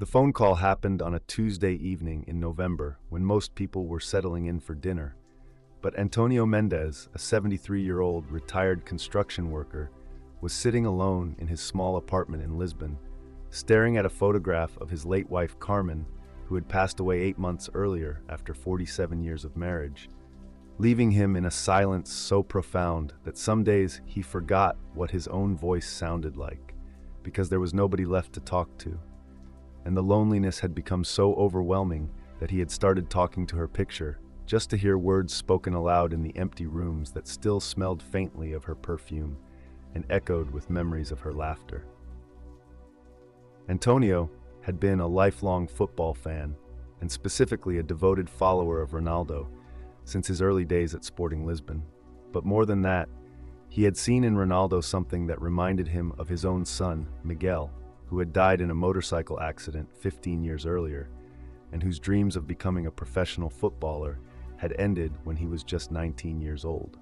The phone call happened on a Tuesday evening in November when most people were settling in for dinner. But Antonio Mendez, a 73-year-old retired construction worker, was sitting alone in his small apartment in Lisbon, staring at a photograph of his late wife Carmen, who had passed away 8 months earlier after 47 years of marriage, leaving him in a silence so profound that some days he forgot what his own voice sounded like, because there was nobody left to talk to. And the loneliness had become so overwhelming that he had started talking to her picture, just to hear words spoken aloud in the empty rooms that still smelled faintly of her perfume and echoed with memories of her laughter. Antonio had been a lifelong football fan, and specifically a devoted follower of Ronaldo, since his early days at Sporting Lisbon. But more than that, he had seen in Ronaldo something that reminded him of his own son, Miguel, who had died in a motorcycle accident 15 years earlier, and whose dreams of becoming a professional footballer had ended when he was just 19 years old.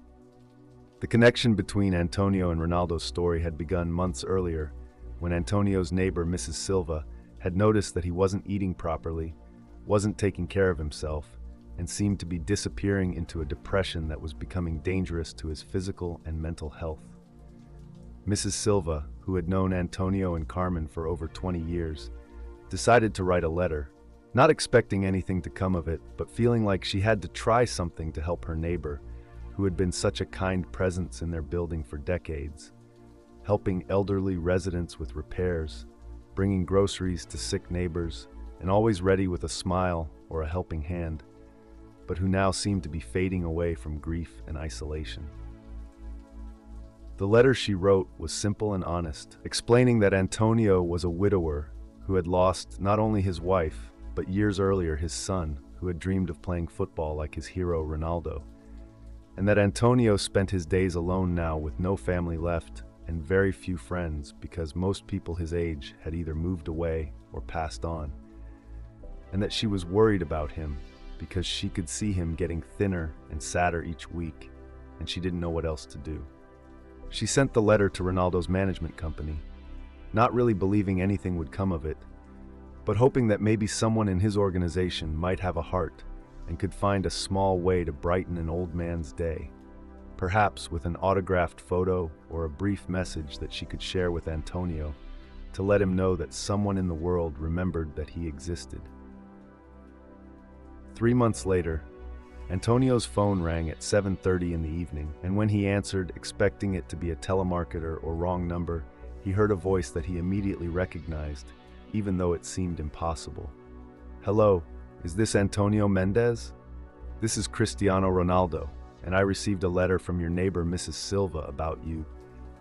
The connection between Antonio and Ronaldo's story had begun months earlier, when Antonio's neighbor, Mrs. Silva, had noticed that he wasn't eating properly, wasn't taking care of himself, and seemed to be disappearing into a depression that was becoming dangerous to his physical and mental health. Mrs. Silva, who had known Antonio and Carmen for over 20 years, decided to write a letter, not expecting anything to come of it, but feeling like she had to try something to help her neighbor, who had been such a kind presence in their building for decades, helping elderly residents with repairs, bringing groceries to sick neighbors, and always ready with a smile or a helping hand, but who now seemed to be fading away from grief and isolation. The letter she wrote was simple and honest, explaining that Antonio was a widower who had lost not only his wife, but years earlier his son, who had dreamed of playing football like his hero Ronaldo, and that Antonio spent his days alone now with no family left and very few friends because most people his age had either moved away or passed on, and that she was worried about him because she could see him getting thinner and sadder each week, and she didn't know what else to do. She sent the letter to Ronaldo's management company, not really believing anything would come of it, but hoping that maybe someone in his organization might have a heart and could find a small way to brighten an old man's day, perhaps with an autographed photo or a brief message that she could share with Antonio to let him know that someone in the world remembered that he existed. 3 months later, Antonio's phone rang at 7:30 in the evening, and when he answered, expecting it to be a telemarketer or wrong number, he heard a voice that he immediately recognized, even though it seemed impossible. "Hello, is this Antonio Mendez? This is Cristiano Ronaldo, and I received a letter from your neighbor Mrs. Silva about you,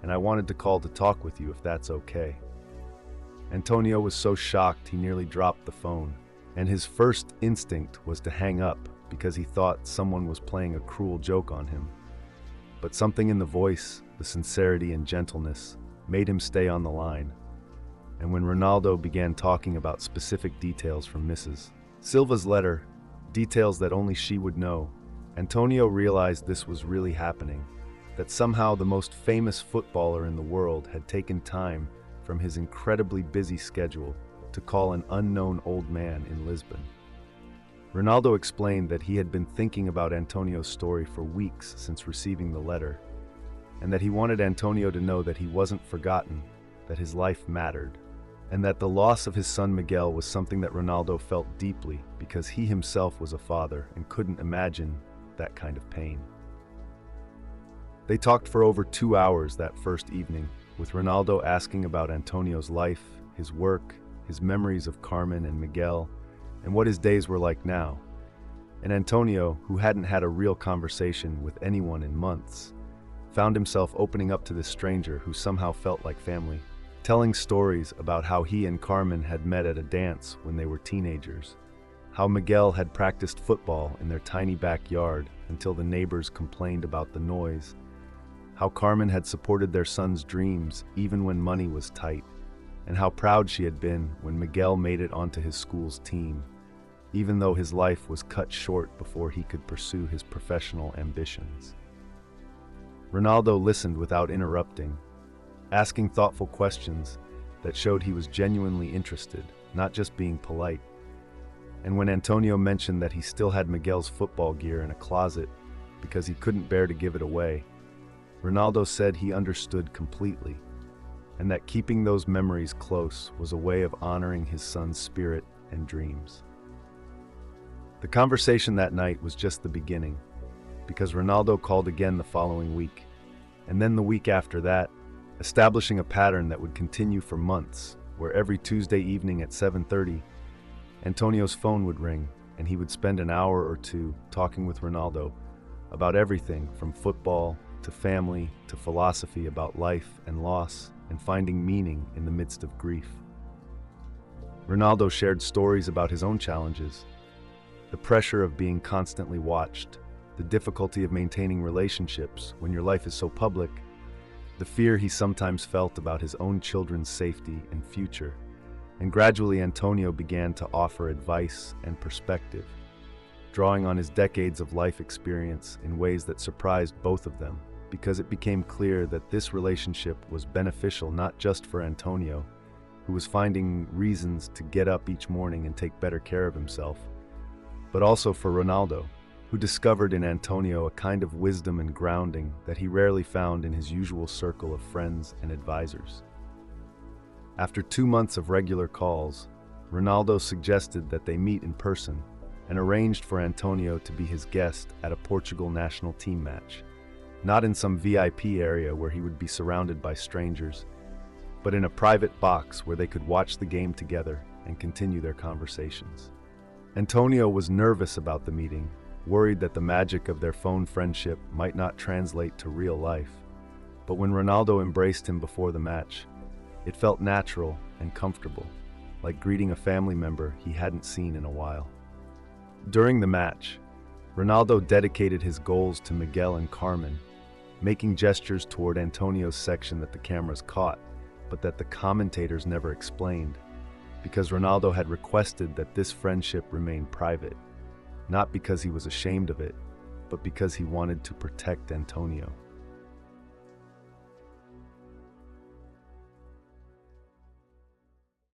and I wanted to call to talk with you if that's okay." Antonio was so shocked he nearly dropped the phone, and his first instinct was to hang up because he thought someone was playing a cruel joke on him. But something in the voice, the sincerity and gentleness, made him stay on the line. And when Ronaldo began talking about specific details from Mrs. Silva's letter, details that only she would know, Antonio realized this was really happening, that somehow the most famous footballer in the world had taken time from his incredibly busy schedule to call an unknown old man in Lisbon. Ronaldo explained that he had been thinking about Antonio's story for weeks since receiving the letter, and that he wanted Antonio to know that he wasn't forgotten, that his life mattered, and that the loss of his son Miguel was something that Ronaldo felt deeply because he himself was a father and couldn't imagine that kind of pain. They talked for over 2 hours that first evening, with Ronaldo asking about Antonio's life, his work, his memories of Carmen and Miguel, and what his days were like now. And Antonio, who hadn't had a real conversation with anyone in months, found himself opening up to this stranger who somehow felt like family, telling stories about how he and Carmen had met at a dance when they were teenagers, how Miguel had practiced football in their tiny backyard until the neighbors complained about the noise, how Carmen had supported their son's dreams even when money was tight, and how proud she had been when Miguel made it onto his school's team, even though his life was cut short before he could pursue his professional ambitions. Ronaldo listened without interrupting, asking thoughtful questions that showed he was genuinely interested, not just being polite. And when Antonio mentioned that he still had Miguel's football gear in a closet because he couldn't bear to give it away, Ronaldo said he understood completely, and that keeping those memories close was a way of honoring his son's spirit and dreams. The conversation that night was just the beginning, because Ronaldo called again the following week, and then the week after that, establishing a pattern that would continue for months, where every Tuesday evening at 7:30, Antonio's phone would ring, and he would spend an hour or two talking with Ronaldo about everything from football to family to philosophy about life and loss and finding meaning in the midst of grief. Ronaldo shared stories about his own challenges, the pressure of being constantly watched, the difficulty of maintaining relationships when your life is so public, the fear he sometimes felt about his own children's safety and future. And gradually Antonio began to offer advice and perspective, drawing on his decades of life experience in ways that surprised both of them, because it became clear that this relationship was beneficial not just for Antonio, who was finding reasons to get up each morning and take better care of himself, but also for Ronaldo, who discovered in Antonio a kind of wisdom and grounding that he rarely found in his usual circle of friends and advisors. After 2 months of regular calls, Ronaldo suggested that they meet in person and arranged for Antonio to be his guest at a Portugal national team match, not in some VIP area where he would be surrounded by strangers, but in a private box where they could watch the game together and continue their conversations. Antonio was nervous about the meeting, worried that the magic of their phone friendship might not translate to real life. But when Ronaldo embraced him before the match, it felt natural and comfortable, like greeting a family member he hadn't seen in a while. During the match, Ronaldo dedicated his goals to Miguel and Carmen, making gestures toward Antonio's section that the cameras caught, but that the commentators never explained, because Ronaldo had requested that this friendship remain private, not because he was ashamed of it, but because he wanted to protect Antonio.